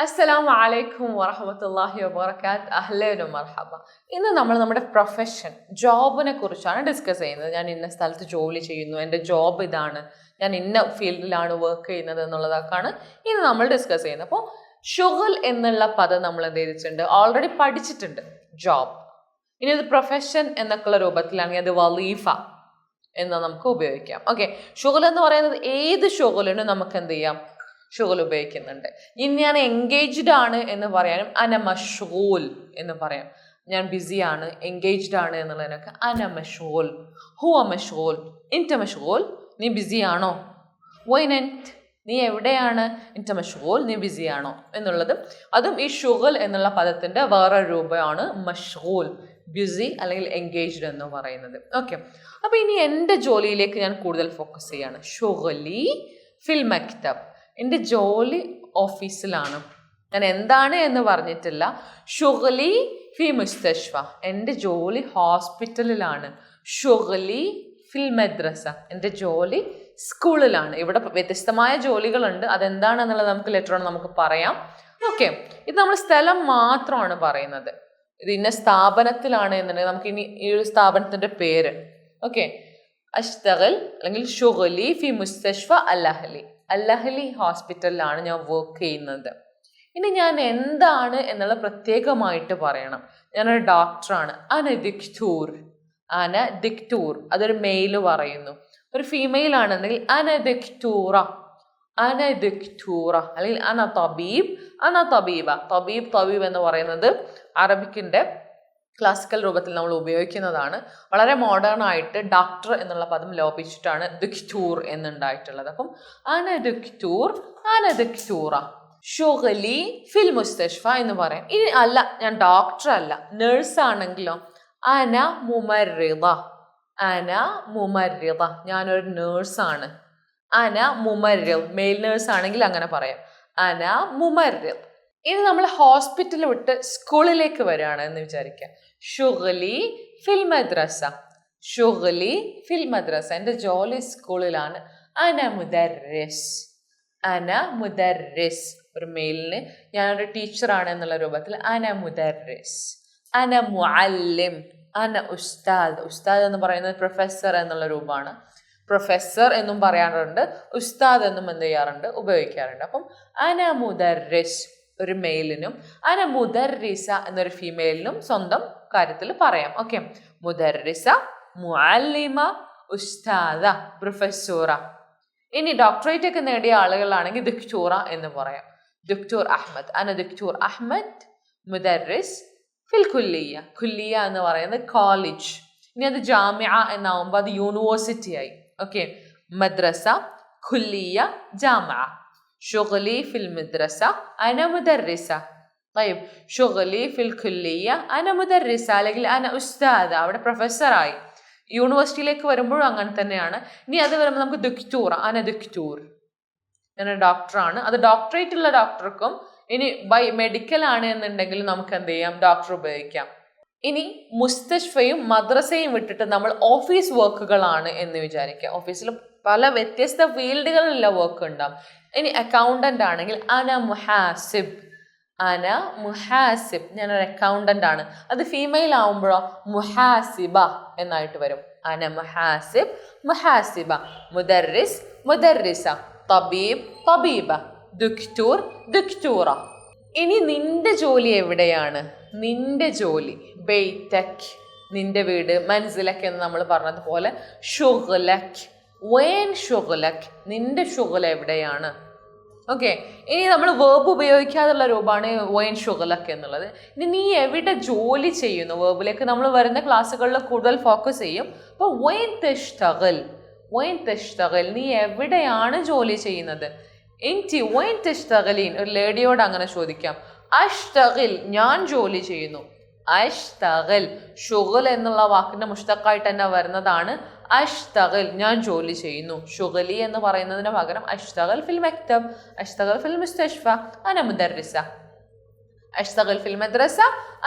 അസ്സലാമു അലൈക്കും വറഹ്മത്തുള്ളാഹി വബറകാത്ത്. അഹ്ലൻ മർഹബ. ഇന്ന് നമ്മൾ നമ്മുടെ പ്രൊഫഷൻ ജോബിനെ കുറിച്ചാണ് ഡിസ്കസ് ചെയ്യുന്നത്. ഞാൻ ഇന്ന സ്ഥലത്ത് ജോലി ചെയ്യുന്നു, എൻ്റെ ജോബ് ഇതാണ്, ഞാൻ ഇന്ന ഫീൽഡിലാണ് വർക്ക് ചെയ്യുന്നത് എന്നുള്ളതൊക്കെയാണ് ഇന്ന് നമ്മൾ ഡിസ്കസ് ചെയ്യുന്നത്. അപ്പോൾ ഷുഗൽ എന്നുള്ള പദം നമ്മൾ എന്ത് ചെയ്തിട്ടുണ്ട്, ഓൾറെഡി പഠിച്ചിട്ടുണ്ട്. ജോബ്. ഇനി അത് പ്രൊഫഷൻ എന്നൊക്കെയുള്ള രൂപത്തിലാണെങ്കിൽ അത് വലീഫ എന്ന് നമുക്ക് ഉപയോഗിക്കാം. ഓക്കെ, ഷുഗൽ എന്ന് പറയുന്നത് ഏത് ഷുഗലിനും നമുക്ക് എന്ത് ചെയ്യാം, ഷുഗൽ ഉപയോഗിക്കുന്നുണ്ട്. ഇനി ഞാൻ എൻഗേജ്ഡ് ആണ് എന്ന് പറയാനും അന മഷ്ഗൂൽ എന്ന് പറയാം. ഞാൻ ബിസിയാണ്, എൻഗേജ്ഡ് ആണ് എന്നുള്ളതിനൊക്കെ അന മഷ്ഗൂൽ, ഹുവ മഷ്ഗൂൽ, ഇൻറ്റ മഷ്ഗൂൽ, നീ ബിസിയാണോ, വൈനൻറ്റ്, നീ എവിടെയാണ്, ഇൻറ്റ മഷ്ഗൂൽ, നീ ബിസിയാണോ എന്നുള്ളത്. അതും ഈ ഷുഗൽ എന്നുള്ള പദത്തിൻ്റെ വേറെ രൂപമാണ് മഷ്ഗൂൽ, ബിസി അല്ലെങ്കിൽ എൻഗേജ്ഡ് എന്ന് പറയുന്നത്. ഓക്കെ, അപ്പോൾ ഇനി എൻ്റെ ജോലിയിലേക്ക് ഞാൻ കൂടുതൽ ഫോക്കസ് ചെയ്യാണ്. ഷുഗലി ഫിൽ മക്തബ്, എൻ്റെ ജോലി ഓഫീസിലാണ്. ഞാൻ എന്താണ് എന്ന് പറഞ്ഞിട്ടില്ല. ഷുഗലി ഫി മുസ്തഷ്ഫ, എൻ്റെ ജോലി ഹോസ്പിറ്റലിലാണ്. ഷുഗലി ഫിൽ മദ്രസ, എൻ്റെ ജോലി സ്കൂളിലാണ്. ഇവിടെ വ്യത്യസ്തമായ ജോലികളുണ്ട്, അതെന്താണെന്നുള്ളത് നമുക്ക് ലെറ്റർ ഓൺ നമുക്ക് പറയാം. ഓക്കെ, ഇത് നമ്മൾ സ്ഥലം മാത്രമാണ് പറയുന്നത്. ഇത് ഇന്ന സ്ഥാപനത്തിലാണ് എന്നുണ്ടെങ്കിൽ നമുക്ക് ഇനി ഈ ഒരു സ്ഥാപനത്തിൻ്റെ പേര്. ഓക്കെ, അഷ്തഗൽ അല്ലെങ്കിൽ ഷുഗലി ഫി മുസ്തഷ്ഫ അൽ-അഹ്ലി, അൽ-അഹ്ലി ഹോസ്പിറ്റലിലാണ് ഞാൻ വർക്ക് ചെയ്യുന്നത്. ഇനി ഞാൻ എന്താണ് എന്നുള്ളത് പ്രത്യേകമായിട്ട് പറയണം. ഞാനൊരു ഡോക്ടറാണ്. അന ദിക്തൂർ, അന ദിക്തൂർ, അതൊരു മെയില് പറയുന്നു. ഒരു ഫീമെയിൽ ആണെന്നെങ്കിൽ അന ദിക്തൂറ, അന ദിക്തൂറ, അല്ലെങ്കിൽ അന തബീബ്, അന തബീബ. തബീബ് തബീബ് എന്ന് പറയുന്നത് അറബിക്കിൻ്റെ ക്ലാസിക്കൽ രൂപത്തിൽ നമ്മൾ ഉപയോഗിക്കുന്നതാണ്. വളരെ മോഡേൺ ആയിട്ട് ഡോക്ടർ എന്നുള്ള പദം ലോപിച്ചിട്ടാണ് ദിക്തൂർ എന്നുണ്ടായിട്ടുള്ളത്. അപ്പം അന ദിക്തൂർ, അന ദിക്തൂറ, ഷുഗലി ഫിൽ മുസ്തഷ്ഫ എന്ന് പറയാം. ഇനി അല്ല, ഞാൻ ഡോക്ടർ അല്ല, നേഴ്സ് ആണെങ്കിലോ അന മുമർറിദ, അന മുമർറിദ, ഞാനൊരു നേഴ്സാണ്. അന മുമർറിദ്, മെയിൽ നേഴ്സ് ആണെങ്കിൽ അങ്ങനെ പറയാം, അന മുമർറിദ്. ഇനി നമ്മൾ ഹോസ്പിറ്റൽ വിട്ട് സ്കൂളിലേക്ക് വരികയാണ് എന്ന് വിചാരിക്കുക. ഷുഗലി ഫിൽ മദ്രസ, ഷുഗലി ഫിൽ മദ്രസ, എൻ്റെ ജോലി സ്കൂളിലാണ്. അന മുദർരിസ്, അന മുദർരിസ്, ഒരു മെയിലിന് ഞാനൊരു ടീച്ചറാണ് എന്നുള്ള രൂപത്തിൽ അന മുദർരിസ്. അന മുഅല്ലിം, അന ഉസ്താദ്, ഉസ്താദ് എന്ന് പറയുന്നത് പ്രൊഫസർ എന്നുള്ള രൂപമാണ്. പ്രൊഫസർ എന്നും പറയാറുണ്ട്, ഉസ്താദ് എന്നും എന്ത് ചെയ്യാറുണ്ട്, ഉപയോഗിക്കാറുണ്ട്. അപ്പം അന മുദർരിസ് ഒരു മെയിലിനും അന മുദർരിസ എന്നൊരു ഫീമെയിലിനും സ്വന്തം കാര്യത്തിൽ പറയാം. ഓക്കെ, മുദർരിസ, മുഅല്ലിമ, ഉസ്താദ, പ്രൊഫസോറ. ഇനി ഡോക്ടറേറ്റ് ഒക്കെ നേടിയ ആളുകളാണെങ്കിൽ ദിക്തൂറ എന്ന് പറയാം. ദിക്തൂർ അഹ്മദ്, അന ദിക്തൂർ അഹ്മദ് മുദർരിസ് ഫിൽ കുല്ലിയ, കുല്ലിയ എന്ന് പറയുന്നത് കോളേജ്. ഇനി അത് ജാമിഅ എന്നാവുമ്പോൾ അത് യൂണിവേഴ്സിറ്റി ആയി. ഓക്കെ, മദ്രസ, കുല്ലിയ, ജാമിഅ. ഷുഗലി ഫിൽ മദ്രസ അന മുദർരിസ. طيب ഷുഗലി ഫിൽ കുല്ലിയ അന മുദർരിസ, അല്ലെങ്കിൽ അന ഉസ്താദ, അവിടെ പ്രൊഫസറായി. യൂണിവേഴ്സിറ്റിയിലേക്ക് വരുമ്പോഴും അങ്ങനെ തന്നെയാണ്. ഇനി അത് വരുമ്പോൾ നമുക്ക് ദിക്തൂർ, അന ദിക്തൂർ, ഞാൻ ഡോക്ടറാണ്. അത് ഡോക്ടറേറ്റ് ഉള്ള ഡോക്ടർക്കും ഇനി ബൈ മെഡിക്കൽ ആണ് എന്നുണ്ടെങ്കിൽ നമുക്ക് എന്ത് ചെയ്യാം, ഡോക്ടർ ഉപയോഗിക്കാം. ഇനി മുസ്തഷ്ഫയും മദ്രസയും വിട്ടിട്ട് നമ്മൾ ഓഫീസ് വർക്കുകളാണ് എന്ന് വിചാരിക്കുക. ഓഫീസിൽ പല വ്യത്യസ്ത ഫീൽഡുകളിലുള്ള വർക്ക് ഉണ്ടാവും. ഇനി അക്കൗണ്ടന്റ് ആണെങ്കിൽ അന മുഹാസിബ്, അന മുഹാസിബ്, ഞാനൊരു അക്കൗണ്ടന്റ് ആണ്. അത് ഫീമെയിൽ ആവുമ്പോഴോ മുഹാസിബ എന്നായിട്ട് വരും. അന മുഹാസിബ്, മുഹാസിബ. മുദർരിസ്, മുദർരിസ. തബീബ്, തബീബ. ദുക്തൂർ, ദുക്തൂറ. ഇനി നിന്റെ ജോലി എവിടെയാണ്, നിന്റെ ജോലി ബൈതക്, നിന്റെ വീട്, മൻസിലക് എന്ന് നമ്മൾ പറഞ്ഞതുപോലെ ഷുഗ്ലക്, വൈൻ ഷുഗ്ലക്, നിന്റെ ഷുഗൽ എവിടെയാണ്. ഓക്കെ, ഇനി നമ്മൾ വേർബ് ഉപയോഗിക്കാതുള്ള രൂപമാണ് വൈൻ ഷുഗ്ലക് എന്നുള്ളത്. ഇനി നീ എവിടെ ജോലി ചെയ്യുന്നു, വേർബിലേക്ക് നമ്മൾ വരുന്ന ക്ലാസ്സുകളിൽ കൂടുതൽ ഫോക്കസ് ചെയ്യും. അപ്പോൾ വൈൻ തഷ്തഗൽ, വൈൻ തഷ്തഗൽ, നീ എവിടെയാണ് ജോലി ചെയ്യുന്നത്. ഇൻറ്റി വൈൻ തഷ്തഗലീൻ, ഒരു ലേഡിയോട് അങ്ങനെ ചോദിക്കാം. അഷ്തഗിൽ, ഞാൻ ജോലി ചെയ്യുന്നു. അഷ്തഗൽ, ഷുഗൽ എന്നുള്ള വാക്കിന്റെ മുഷ്തഖായിട്ട് തന്നെ വരുന്നതാണ് അഷ്തഗൽ, ഞാൻ ജോലി ചെയ്യുന്നു. ഷുഗലി എന്ന് പറയുന്നതിന് പകരം അഷ്തഗൽ ഫിൽ മക്തബ്, അഷ്തഗൽ ഫിൽ മുസ്തഷ്ഫ, അന മുദർരിസ. അഷ്തഗൽ ഫിൽ മദ്രസ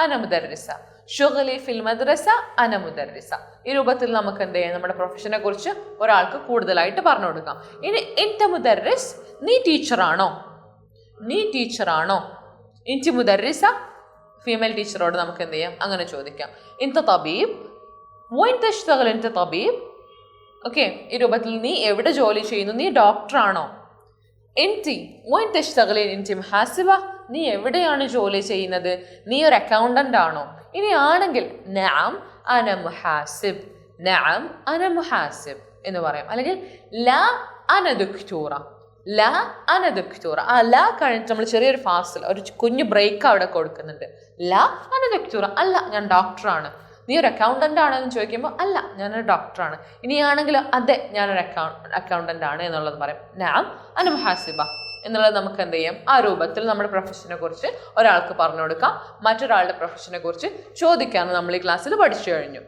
അന മുദർരിസ, ഷുഗലി ഫിൽ മദ്രസ അന മുദർരിസ. ഈ രൂപത്തിൽ നമുക്ക് എന്ത് ചെയ്യാം, നമ്മുടെ പ്രൊഫഷനെ കുറിച്ച് ഒരാൾക്ക് കൂടുതലായിട്ട് പറഞ്ഞു കൊടുക്കാം. ഇനി ഇൻത മുദർരിസ്, നീ ടീച്ചറാണോ, നീ ടീച്ചറാണോ. ഇൻറ്റി മുദർരിസ, ഫീമെയിൽ ടീച്ചറോട് നമുക്ക് എന്ത് ചെയ്യാം, അങ്ങനെ ചോദിക്കാം. ഇൻത തബീബ്, വൈൻ തഷ്തഗൽ ഇൻത തബീബ്. ഓക്കെ, ഈ രൂപത്തിൽ നീ എവിടെ ജോലി ചെയ്യുന്നു, നീ ഡോക്ടറാണോ? ഇൻറ്റി വൈൻ തഷ്തഗലി ഇൻറ്റി മുഹാസിബ, നീ എവിടെയാണ് ജോലി ചെയ്യുന്നത്, നീ ഒരു അക്കൗണ്ടന്റ് ആണോ? ഇനി ആണെങ്കിൽ നഅം അന മുഹാസിബ്, നഅം അന മുഹാസിബ് എന്ന് പറയാം. അല്ലെങ്കിൽ ലാ അന ദുക്തൂറ, ലാ അന ദുക്തൂറ. ആ ലാ കഴിഞ്ഞിട്ട് നമ്മൾ ചെറിയൊരു ഫാസിൽ ഒരു കുഞ്ഞു ബ്രേക്ക് അവിടെ കൊടുക്കുന്നുണ്ട്. ലാ അന ദുക്തൂറ, അല്ല ഞാൻ ഡോക്ടറാണ്. നീ ഒരു അക്കൗണ്ടന്റ് ആണെന്ന് ചോദിക്കുമ്പോൾ അല്ല ഞാനൊരു ഡോക്ടറാണ്. ഇനിയാണെങ്കിൽ അതെ ഞാനൊരു അക്കൗണ്ടന്റ് ആണ് എന്നുള്ളത് പറയും. നഅം അന മുഹാസിബ എന്നുള്ളത് നമുക്ക് എന്ത് ചെയ്യാം, ആ രൂപത്തിൽ നമ്മുടെ പ്രൊഫഷനെ കുറിച്ച് ഒരാൾക്ക് പറഞ്ഞു കൊടുക്കാം, മറ്റൊരാളുടെ പ്രൊഫഷനെ കുറിച്ച് ചോദിക്കാമെന്ന് നമ്മൾ ഈ ക്ലാസ്സിൽ പഠിച്ചു കഴിഞ്ഞു.